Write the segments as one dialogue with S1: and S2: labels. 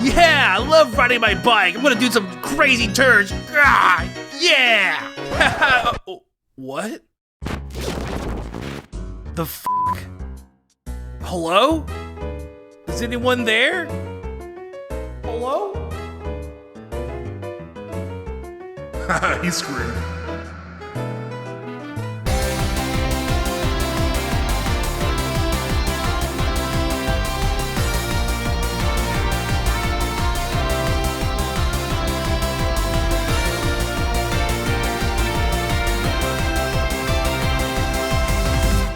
S1: Yeah, I love riding my bike. I'm gonna do some crazy turns. Ah, yeah! Oh, what? The f***? Hello? Is anyone there? Hello?
S2: Haha, he's screwed.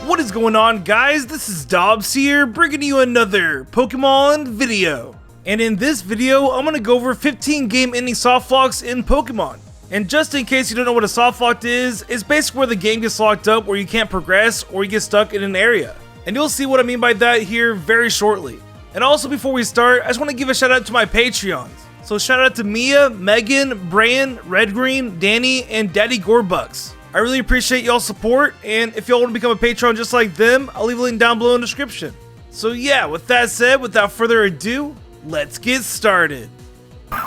S1: What is going on, guys? This is Dobbs here, bringing you another Pokemon video. And in this video, I'm gonna go over 15 game-ending Softlocks in Pokemon. And just in case you don't know what a Softlock is, it's basically where the game gets locked up where you can't progress or you get stuck in an area. And you'll see what I mean by that here very shortly. And also before we start, I just want to give a shout out to my Patreons. So shout out to Mia, Megan, Brian, Red Green, Danny, and Daddy Gorbucks. I really appreciate y'all's support, and if y'all want to become a Patreon just like them, I'll leave a link down below in the description. So yeah, with that said, without further ado, let's get started. Now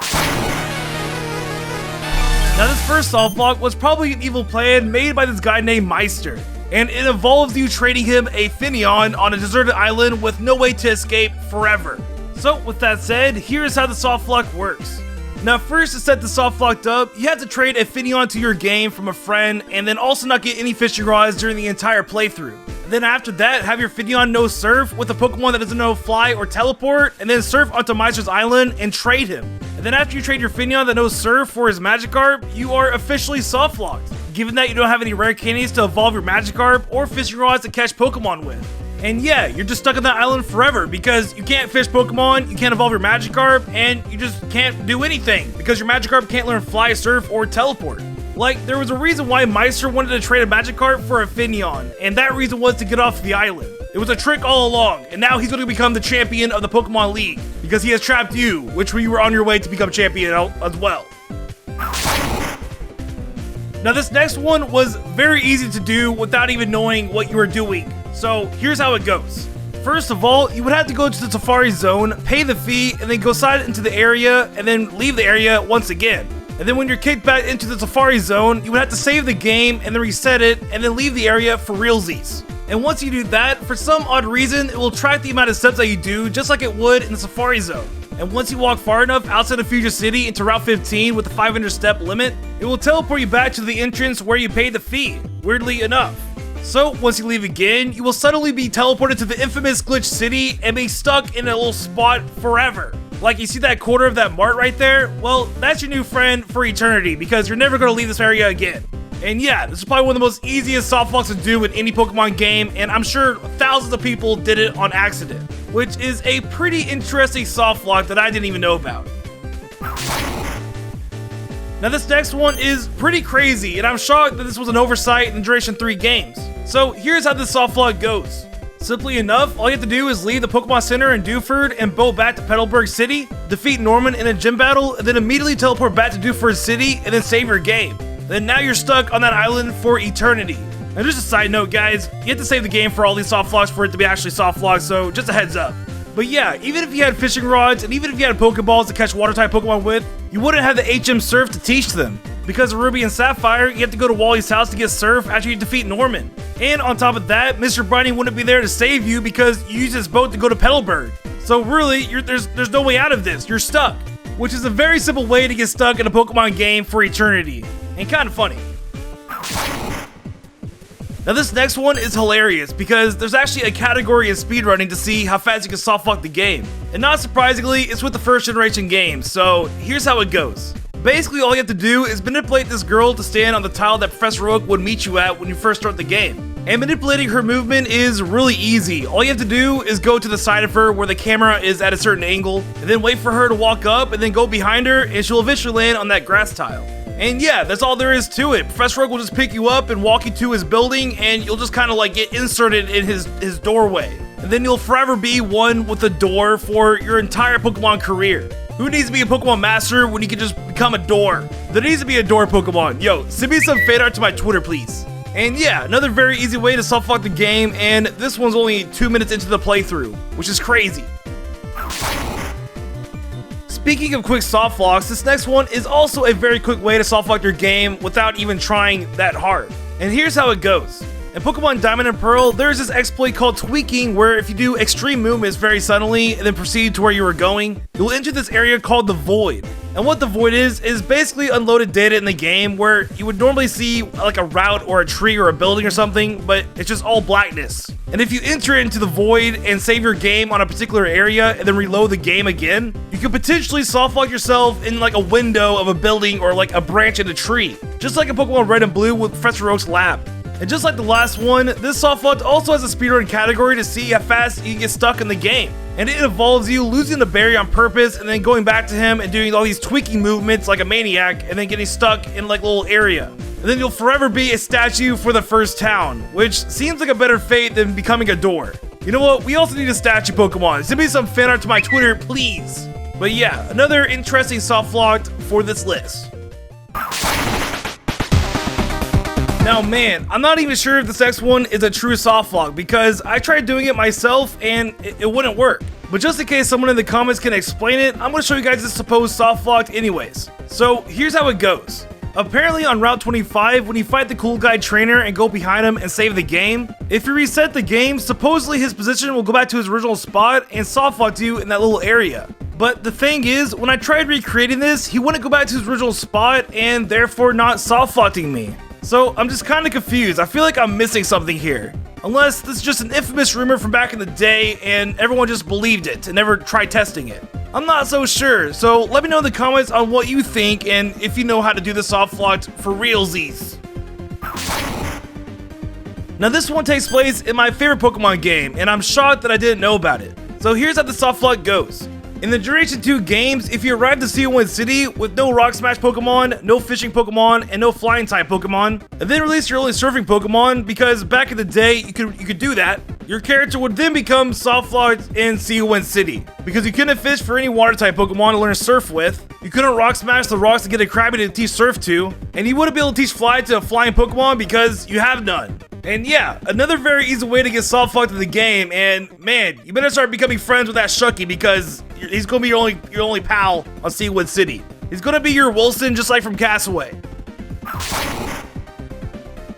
S1: this first Softlock was probably an evil plan made by this guy named Meister, and it involves you trading him a Finneon on a deserted island with no way to escape forever. So with that said, here's how the Softlock works. Now first, to set the Softlocked up, you have to trade a Finneon to your game from a friend and then also not get any fishing rods during the entire playthrough. And then after that, have your Finneon know surf with a Pokemon that doesn't know fly or teleport, and then surf onto Meister's island and trade him. And then after you trade your Finneon that knows surf for his Magikarp, you are officially Softlocked, given that you don't have any rare candies to evolve your Magikarp or fishing rods to catch Pokemon with. And yeah, you're just stuck on that island forever because you can't fish Pokemon, you can't evolve your Magikarp, and you just can't do anything because your Magikarp can't learn fly, surf, or teleport. Like, there was a reason why Meister wanted to trade a Magikarp for a Finneon, and that reason was to get off the island. It was a trick all along, and now he's going to become the champion of the Pokemon League because he has trapped you, which you were on your way to become champion as well. Now this next one was very easy to do without even knowing what you were doing. So here's how it goes. First of all, you would have to go to the Safari Zone, pay the fee, and then go side into the area, and then leave the area once again. And then when you're kicked back into the Safari Zone, you would have to save the game, and then reset it, and then leave the area for realsies. And once you do that, for some odd reason, it will track the amount of steps that you do, just like it would in the Safari Zone. And once you walk far enough outside of Future City into Route 15 with the 500 step limit, it will teleport you back to the entrance where you paid the fee, weirdly enough. So once you leave again, you will suddenly be teleported to the infamous Glitch City and be stuck in a little spot forever. Like, you see that corner of that mart right there? Well, that's your new friend for eternity because you're never going to leave this area again. And yeah, this is probably one of the most easiest Softlocks to do in any Pokemon game, and I'm sure thousands of people did it on accident, which is a pretty interesting Softlock that I didn't even know about. Now this next one is pretty crazy, and I'm shocked that this was an oversight in the Generation 3 games. So here's how this Softlock goes. Simply enough, all you have to do is leave the Pokemon Center in Dewford and boat back to Petalburg City, defeat Norman in a gym battle, and then immediately teleport back to Dewford City and then save your game. Then now you're stuck on that island for eternity. And just a side note, guys, you have to save the game for all these Softlocks for it to be actually Softlocks, so just a heads up. But yeah, even if you had fishing rods and even if you had Pokeballs to catch water-type Pokemon with, you wouldn't have the HM Surf to teach them. Because of Ruby and Sapphire, you have to go to Wally's house to get Surf after you defeat Norman. And on top of that, Mr. Briny wouldn't be there to save you because you used his boat to go to Petalburg. So really, there's no way out of this, you're stuck. Which is a very simple way to get stuck in a Pokemon game for eternity. And kind of funny. Now this next one is hilarious because there's actually a category in speedrunning to see how fast you can softlock the game. And not surprisingly, it's with the first generation games, so here's how it goes. Basically all you have to do is manipulate this girl to stand on the tile that Professor Oak would meet you at when you first start the game. And manipulating her movement is really easy. All you have to do is go to the side of her where the camera is at a certain angle, and then wait for her to walk up and then go behind her and she'll eventually land on that grass tile. And yeah, that's all there is to it. Professor Oak will just pick you up and walk you to his building, and you'll just kind of like get inserted in his doorway. And then you'll forever be one with the door for your entire Pokemon career. Who needs to be a Pokemon master when you can just become a door? There needs to be a door Pokemon. Yo, send me some fan art to my Twitter, please. And yeah, another very easy way to softlock the game, and this one's only 2 minutes into the playthrough, which is crazy. speaking of quick soft locks, this next one is also a very quick way to soft lock your game without even trying that hard. And here's how it goes. In Pokemon Diamond and Pearl, there's this exploit called tweaking where if you do extreme movements very suddenly and then proceed to where you were going, you'll enter this area called the Void. And what the Void is basically unloaded data in the game where you would normally see like a route or a tree or a building or something, but it's just all blackness. And if you enter into the Void and save your game on a particular area and then reload the game again, you could potentially soft lock yourself in like a window of a building or like a branch in a tree. Just like in Pokemon Red and Blue with Professor Oak's lab. And just like the last one, this Softlock also has a speedrun category to see how fast you can get stuck in the game. And it involves you losing the barrier on purpose and then going back to him and doing all these tweaking movements like a maniac and then getting stuck in like a little area. And then you'll forever be a statue for the first town, which seems like a better fate than becoming a door. You know what? We also need a statue Pokemon. Send me some fan art to my Twitter, please. But yeah, another interesting Softlock for this list. Now man, I'm not even sure if this next one is a true softlock because I tried doing it myself and it wouldn't work. But just in case someone in the comments can explain it, I'm going to show you guys this supposed softlock anyways. So here's how it goes. Apparently on Route 25, when you fight the cool guy trainer and go behind him and save the game, if you reset the game, supposedly his position will go back to his original spot and softlock you in that little area. But the thing is, when I tried recreating this, he wouldn't go back to his original spot and therefore not softlocking me. So I'm just kind of confused. I feel like I'm missing something here. Unless this is just an infamous rumor from back in the day and everyone just believed it and never tried testing it. I'm not so sure, so let me know in the comments on what you think and if you know how to do the softlock for realsies. Now this one takes place in my favorite Pokemon game and I'm shocked that I didn't know about it. So here's how the softlock goes. In the Generation 2 games, if you arrive to CO1 City with no Rock Smash Pokemon, no Fishing Pokemon, and no Flying type Pokemon, and then release your only Surfing Pokemon, because back in the day you could do that, your character would then become Softlocked in CO1 City. Because you couldn't fish for any Water type Pokemon to learn Surf with, you couldn't Rock Smash the rocks to get a Krabby to teach Surf to, and you wouldn't be able to teach Fly to a Flying Pokemon because you have none. And yeah, another very easy way to get softlocked in the game, and man, you better start becoming friends with that Shucky because he's gonna be your only pal on Seawood City. He's gonna be your Wilson just like from Castaway.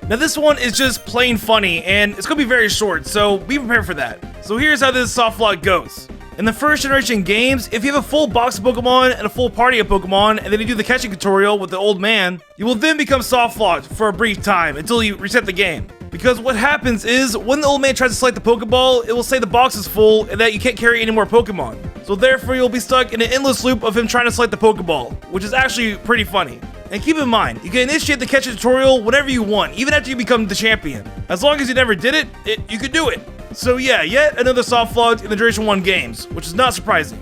S1: Now this one is just plain funny, and it's gonna be very short, so be prepared for that. So here's how this softlock goes. In the first generation games, if you have a full box of Pokemon and a full party of Pokemon, and then you do the catching tutorial with the old man, you will then become softlocked for a brief time until you reset the game. Because what happens is, when the old man tries to select the Pokeball, it will say the box is full and that you can't carry any more Pokemon. So therefore you'll be stuck in an endless loop of him trying to select the Pokeball, which is actually pretty funny. And keep in mind, you can initiate the catching tutorial whenever you want, even after you become the champion. As long as you never did it, you could do it. So yeah, yet another softlock in the Generation 1 games, which is not surprising.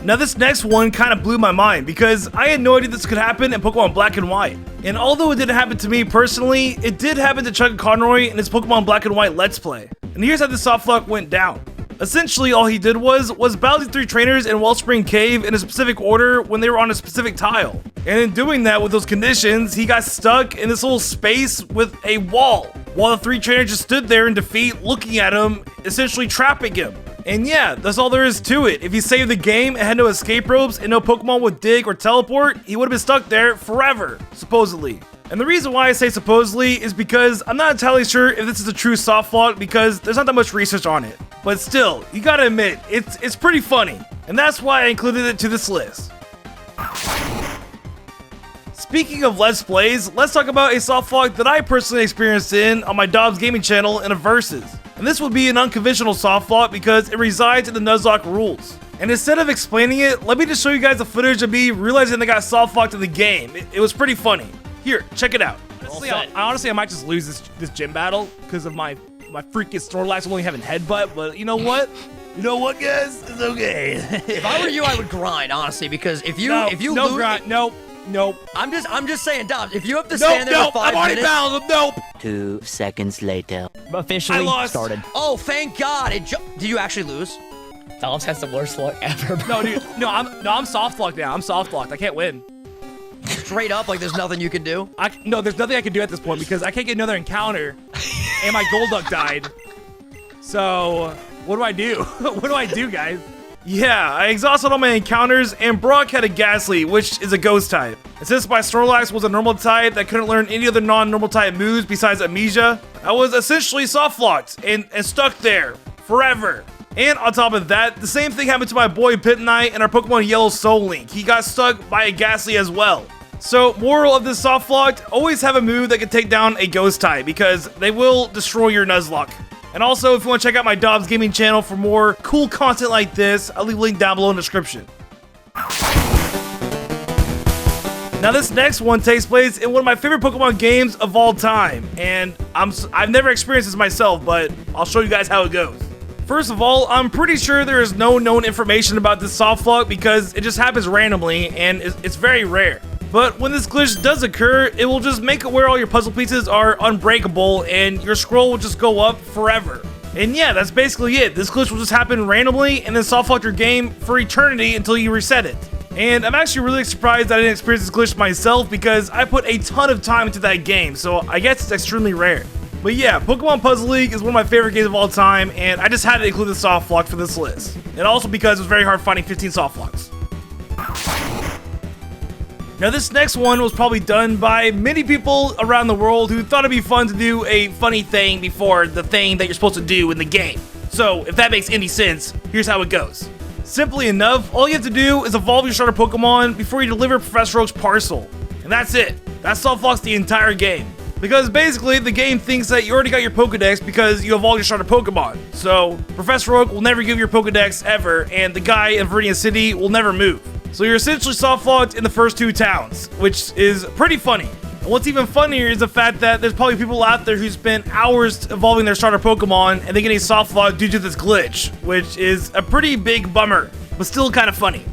S1: Now this next one kind of blew my mind because I had no idea this could happen in Pokemon Black and White. And although it didn't happen to me personally, it did happen to Chuck Conroy in his Pokemon Black and White Let's Play. And here's how this softlock went down. Essentially all he did was battle the 3 trainers in Wellspring Cave in a specific order when they were on a specific tile. And in doing that with those conditions, he got stuck in this little space with a wall, while the 3 trainers just stood there in defeat looking at him, essentially trapping him. And yeah, that's all there is to it. If he saved the game and had no escape ropes and no Pokemon would dig or teleport, he would have been stuck there forever, supposedly. And the reason why I say supposedly is because I'm not entirely sure if this is a true softlock because there's not that much research on it. But still, you gotta admit, it's pretty funny. And that's why I included it to this list. Speaking of Let's Plays, let's talk about a softlock that I personally experienced on my Dobbs gaming channel in a Versus. And this would be an unconventional softlock because it resides in the Nuzlocke rules. And instead of explaining it, let me just show you guys the footage of me realizing they got softlocked in the game. It was pretty funny. Here, check it out. Honestly, I might just lose this gym battle because of my freaking Snorlax only having headbutt, but you know what? You know what, guys? It's okay.
S3: If I were you, I would grind, honestly, because if you lose,
S1: grind, nope.
S3: I'm just saying, Dobbs, if you have to stand there for 5 minutes.
S1: I'm already battled him. Nope.
S4: 2 seconds later.
S5: Officially started.
S3: Oh, thank God! Did you actually lose?
S5: Dobbs has the worst luck ever.
S1: No, dude. I'm softlocked now. I'm softlocked. I can't win.
S3: Straight up, like there's nothing you can do.
S1: No, there's nothing I can do at this point because I can't get another encounter, and my Golduck died. So what do I do? What do I do, guys? Yeah, I exhausted all my encounters, and Brock had a Ghastly, which is a ghost type. And since my Snorlax was a normal type that couldn't learn any other non-normal type moves besides Amnesia, I was essentially soft-locked and stuck there forever. And on top of that, the same thing happened to my boy Pitnite and our Pokemon Yellow Soul Link. He got stuck by a Ghastly as well. So, moral of this Softlock, always have a move that can take down a ghost type because they will destroy your Nuzlocke. And also, if you want to check out my Dobbs gaming channel for more cool content like this, I'll leave a link down below in the description. Now this next one takes place in one of my favorite Pokemon games of all time, and I've never experienced this myself, but I'll show you guys how it goes. First of all, I'm pretty sure there is no known information about this Softlock because it just happens randomly and it's very rare. But when this glitch does occur, it will just make it where all your puzzle pieces are unbreakable and your scroll will just go up forever. And yeah, that's basically it. This glitch will just happen randomly and then softlock your game for eternity until you reset it. And I'm actually really surprised that I didn't experience this glitch myself because I put a ton of time into that game, so I guess it's extremely rare. But yeah, Pokemon Puzzle League is one of my favorite games of all time, and I just had to include the Softlock for this list. And also because it was very hard finding 15 Softlocks. Now this next one was probably done by many people around the world who thought it'd be fun to do a funny thing before the thing that you're supposed to do in the game. So if that makes any sense, here's how it goes. Simply enough, all you have to do is evolve your starter Pokemon before you deliver Professor Oak's parcel. And that's it. That Softlocks the entire game. Because basically, the game thinks that you already got your Pokedex because you evolved your starter Pokemon. So, Professor Oak will never give your Pokedex ever, and the guy in Viridian City will never move. So you're essentially softlocked in the first 2 towns, which is pretty funny. And what's even funnier is the fact that there's probably people out there who spend hours evolving their starter Pokemon and they get a softlock due to this glitch, which is a pretty big bummer, but still kind of funny.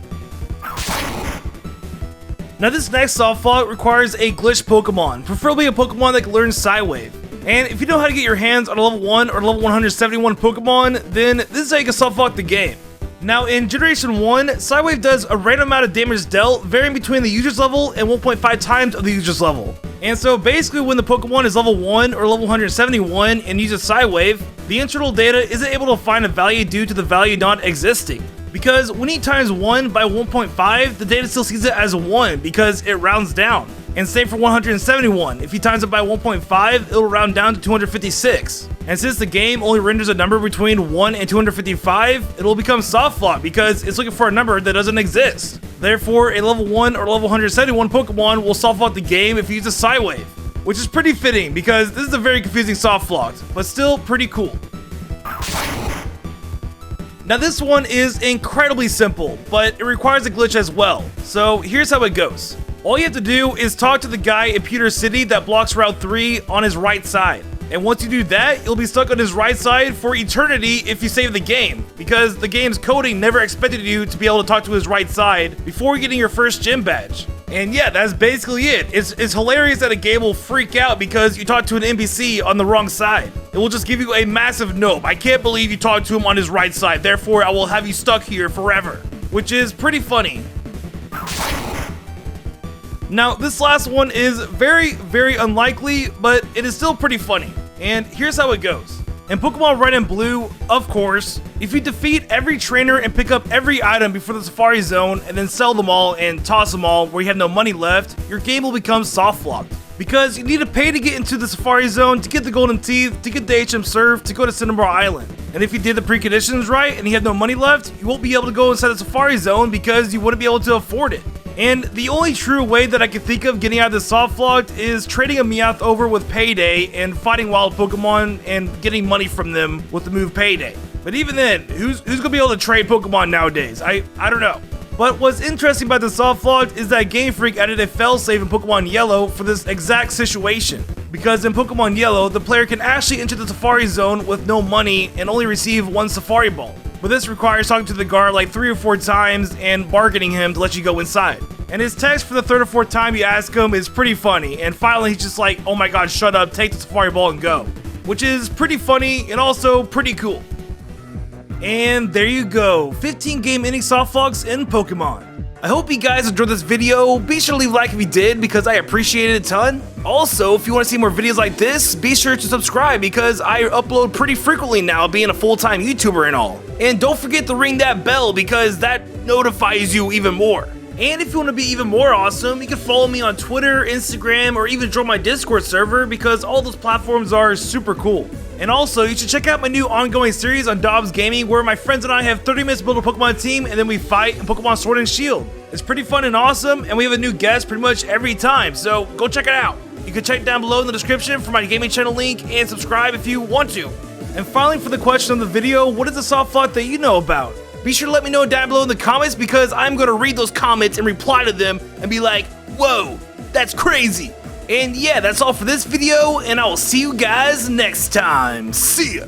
S1: Now this next Softlock requires a glitched Pokemon, preferably a Pokemon that can learn Psywave. And if you know how to get your hands on a level 1 or level 171 Pokemon, then this is how you can Softlock the game. Now in Generation 1, Psywave does a random amount of damage dealt, varying between the user's level and 1.5 times of the user's level. And so basically when the Pokemon is level 1 or level 171 and uses Psywave, the internal data isn't able to find a value due to the value not existing. Because when you times 1 by 1.5, the data still sees it as a 1 because it rounds down. And same for 171, if you times it by 1.5, it'll round down to 256. And since the game only renders a number between 1 and 255, it'll become Softlock because it's looking for a number that doesn't exist. Therefore, a level 1 or level 171 Pokemon will Softlock the game if you use a Psywave, which is pretty fitting because this is a very confusing Softlock, but still pretty cool. Now this one is incredibly simple, but it requires a glitch as well. So here's how it goes. All you have to do is talk to the guy in Pewter City that blocks Route 3 on his right side. And once you do that, you'll be stuck on his right side for eternity if you save the game, because the game's coding never expected you to be able to talk to his right side before getting your first gym badge. And yeah, that's basically it. It's hilarious that a game will freak out because you talk to an NPC on the wrong side. It will just give you a massive nope. I can't believe you talked to him on his right side, therefore I will have you stuck here forever. Which is pretty funny. Now, this last one is very, very unlikely, but it is still pretty funny. And here's how it goes. In Pokemon Red and Blue, of course, if you defeat every trainer and pick up every item before the Safari Zone and then sell them all and toss them all where you have no money left, your game will become softlocked. Because you need to pay to get into the Safari Zone, to get the Golden Teeth, to get the HM Surf, to go to Cinnabar Island. And if you did the preconditions right and you have no money left, you won't be able to go inside the Safari Zone because you wouldn't be able to afford it. And the only true way that I can think of getting out of this Softlocked is trading a Meowth over with Payday and fighting wild Pokemon and getting money from them with the move Payday. But even then, who's gonna be able to trade Pokemon nowadays? I don't know. But what's interesting about the Softlocked is that Game Freak added a failsafe in Pokemon Yellow for this exact situation. Because in Pokemon Yellow, the player can actually enter the Safari Zone with no money and only receive 1 Safari Ball. But this requires talking to the guard like 3 or 4 times and bargaining him to let you go inside. And his text for the 3rd or 4th time you ask him is pretty funny, and finally he's just like, oh my god, shut up, take the Safari Ball and go. Which is pretty funny and also pretty cool. And there you go, 15 game ending Softlocks in Pokemon. I hope you guys enjoyed this video. Be sure to leave a like if you did because I appreciate it a ton. Also, if you want to see more videos like this, be sure to subscribe because I upload pretty frequently now, being a full-time YouTuber and all. And don't forget to ring that bell because that notifies you even more. And if you want to be even more awesome, you can follow me on Twitter, Instagram, or even join my Discord server because all those platforms are super cool. And also, you should check out my new ongoing series on Dobbs Gaming where my friends and I have 30 minutes to build a Pokemon team and then we fight in Pokemon Sword and Shield. It's pretty fun and awesome, and we have a new guest pretty much every time, so go check it out. You can check down below in the description for my gaming channel link and subscribe if you want to. And finally, for the question of the video, what is the Softlock that you know about? Be sure to let me know down below in the comments because I'm going to read those comments and reply to them and be like, whoa, that's crazy. And yeah, that's all for this video, and I will see you guys next time. See ya!